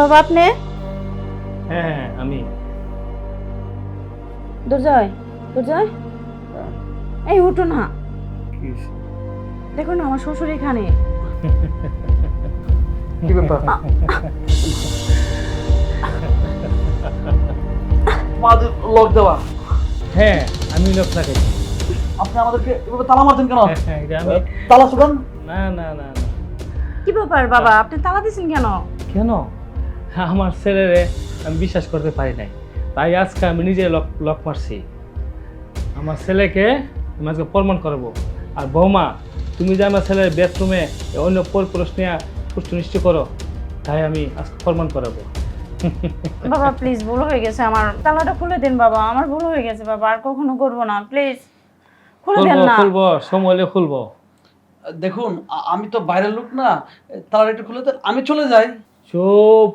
বাবা আপনি? হ্যাঁ হ্যাঁ আমি। দুর্জয়, দুর্জয়, এই উঠো না। দেখো না আমার শ্বশুর এখানে। কি ব্যাপার? আমাদের লক দেওয়া। হ্যাঁ আমি লোক লাগাইছি। আপনি আমাদেরকে এভাবে তালা মারছেন কেন? এটা আমি। তালা শুকান। না না না না। কি ব্যাপার বাবা, আপনি তালা দিছেন কেন? কেন? আমার ছেলেরে আমি বিশ্বাস করতে পারি নাই, তাই আজকে আমি নিজে লক লক মারছি। আমার ছেলেকে আমি আজকে প্রমাণ করবো। আর বৌমা, তুমি যে আমার ছেলের বেডরুমে অন্য পরপুরুষ নিয়ে পুষ্ট নিশ্চয় করো, তাই আমি আজকে প্রমাণ করাবো। বাবা প্লিজ, ভুল হয়ে গেছে আমার, তালাটা খুলে দিন বাবা, আমার ভুল হয়ে গেছে বাবা, আর কখনো করবো না, প্লিজ খুলে দেন খুলবো না। খুলবো, সময় হলে খুলবো। দেখুন আমি তো বাইরের লোক না, তালা একটু খুলে দেন, আমি চলে যাই। চুপ,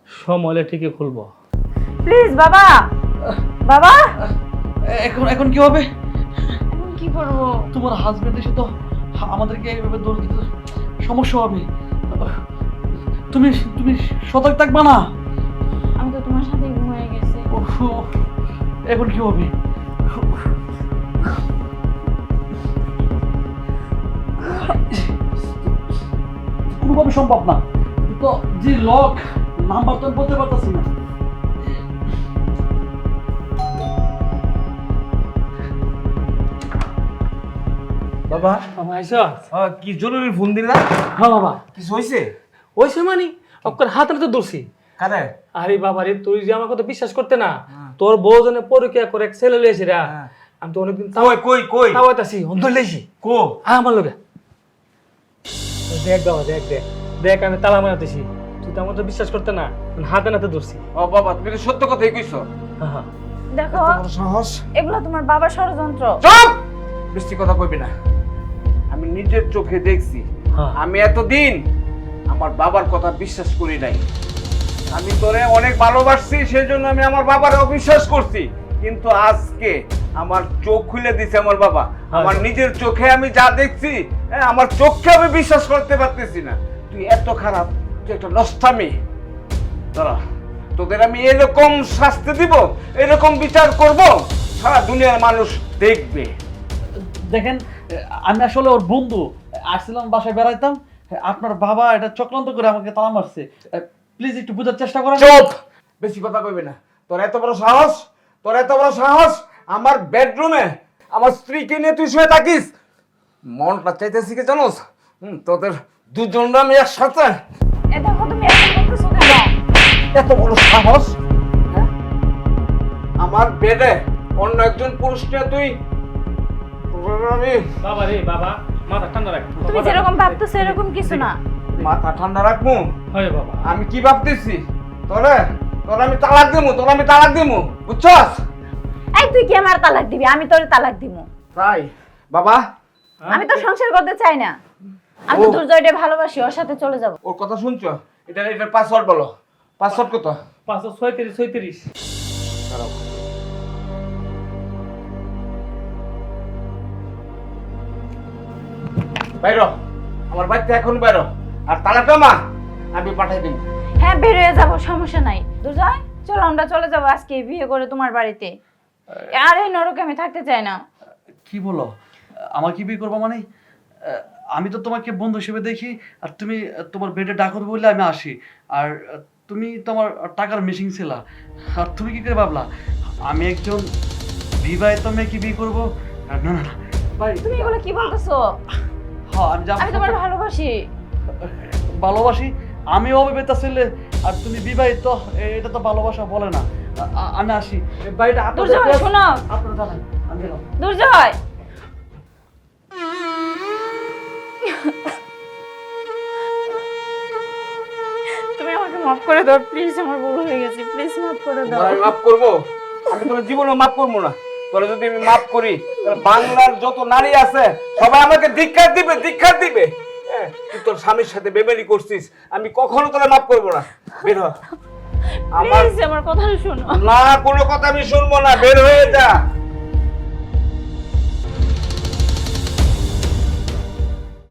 সময় হলে ঠিকই খুলবো। প্লিজ বাবা, বাবা এখন এখন কি হবে? এখন কি করবো? তোমার হাজবেন্ড এসে তো আমাদেরকে এইভাবে দৌড় দিতে সমস্যা হবে। তুমি তুমি সতর্ক থাকবা না? আমি তো তোমার সাথে ঘুমিয়ে গেছি। উফ, এখন কি হবে? কোনোভাবে সম্ভব না, তো যে লক নাম্বার তো আমি বলতে পারতেছি না। বাবা কি জরুরি ফোন দিলা? হ্যাঁ বাবা, কিছু হয়েছে? ওই সে ওকে হাতে তো ধরছি। কারে? আরে বাবা রে, তুই যে আমার কথা বিশ্বাস করতে না, তোর বউ জনে পরীক্ষা করে এক ছেলে লইছে রা। আমি তো অনেকদিন কই কই কই তাওয়াইতাছি, অন্ধ লইছি। কো আমার লগে দেখ বাবা, দেখ দেখ দেখ, আমি তালা মারাতেছি, তুই তো আমার তো বিশ্বাস করতে না, হাতে নাতে ধরছি। ও বাবা, তুমি তো সত্য কথাই কইছো। হ্যাঁ দেখো বড় সাহস! এগুলো তোমার বাবার ষড়যন্ত্র। চুপ! বেশি কথা কইবি না। আমি নিজের চোখে দেখছি। হ্যাঁ। আমি এতদিন আমার বাবার কথা বিশ্বাস করি নাই। আমি তোরে অনেক ভালোবাসছি, সেজন্য আমি আমার বাবার অবিশ্বাস করছি। কিন্তু আজকে আমার চোখ খুলে দিছে আমার বাবা। আমার নিজের চোখে আমি যা দেখছি, আমার চোখকে আমি বিশ্বাস করতে পারতেছি না। তুই এত খারাপ, তুই একটা নষ্টামি। দাঁড়া, তোদের আমি এরকম শাস্তি দিব, এরকম বিচার করব, সারা দুনিয়ার মানুষ দেখবে। দেখেন আমি আসলে ওর বন্ধু, আসছিলাম বাসায় বেড়াইতাম, আপনার বাবা এটা চক্রান্ত করে আমাকে তালা মারছে। প্লিজ একটু বোঝার চেষ্টা করেন। চুপ! বেশি কথা কইবি না। তোর এত বড় সাহস, তোর এত বড় সাহস আমার বেডরুমে আমার স্ত্রীকে নিয়ে তুই শুয়ে থাকিস। মনটা চাইতেছি কি জানোস? তোদের দুজনরা আমি একসাথে। এ দেখো তুমি এরকম করতেছো কেন? এত বড় সাহস, হ্যাঁ? আমার বেডে অন্য একজন পুরুষ নিয়ে তুই আমি বাবা রে বাবা, মাথা ঠান্ডা রাখ। তুমি যেরকম ভাবতেছো এরকম কিছু না। মাথা ঠান্ডা রাখবো? হয় বাবা, আমি কি ভাবতেছি? তোরে তোরে আমি তালাক দিমু, তোরে আমি তালাক দিমু, বুঝছস? এই তুই কি আমার তালাক দিবি? আমি তোর তালাক দিমু। তাই বাবা, আমি তো সংসার করতে চাই না। আমি তো দুর্জয়কে ভালোবাসি, ওর সাথে চলে যাব। ওর কথা শুনছো? এটার পাসওয়ার্ড বলো। পাসওয়ার্ড কত? 536 বাইরো, আমার বাড়িতে এখন বাইরো। আর তালাটা মা আমি পাঠাই দিই। হ্যাঁ বের হয়ে যাব, সমস্যা নাই। দুর্জয় চলো আমরা চলে যাব আজকে বিয়ে করে তোমার বাড়িতে। আর এই নরকে আমি থাকতে চাই না। কি বলো? আমার কি বিয়ে করবো মানে? আমি তো তোমাকে বন্ধু হিসেবে দেখি, আর তুমি তোমার বেডে ডাকর বললে আমি আসি। আর তুমি তোমার টাকার মিশিং ছিলা, আর তুমি কি করে ভাবলা আমি একজন বিবাহিত মেয়েকে বিয়ে করবো? না না না ভাই, তুমি এগুলো কি বলতেছো? হ্যাঁ আমি আমি তোমার ভালোবাসি। ভালোবাসি, আমি অবিবাহিত ছেলে আর তুমি বিবাহিত, এটা তো ভালোবাসা বলে না। আমি আসি। বাড়িটা দুর্জয় শোনো, আপনারা জানেন আমি গেলাম। দুর্জয় তুমি আমাকে মাফ করে দাও প্লিজ, আমার ভুল হয়ে গেছে, প্লিজ মাফ করে দাও। আমি মাফ করবো? আমি তোর জীবনে মাফ করবো না। তোরা যদি আমি মাফ করি, তাহলে বাংলার যত নারী আছে সবাই আমাকে ধিক্কার দিবে, ধিক্কার দিবে। হ্যাঁ, তুই তোর স্বামীর সাথে বেমেনি করছিস, আমি কখনো তোরা মাফ করবো না। বের হ। প্লিজ আমার কথা শোনো। না, কোনো কথা আমি শুনবো না, বের হয়ে যা।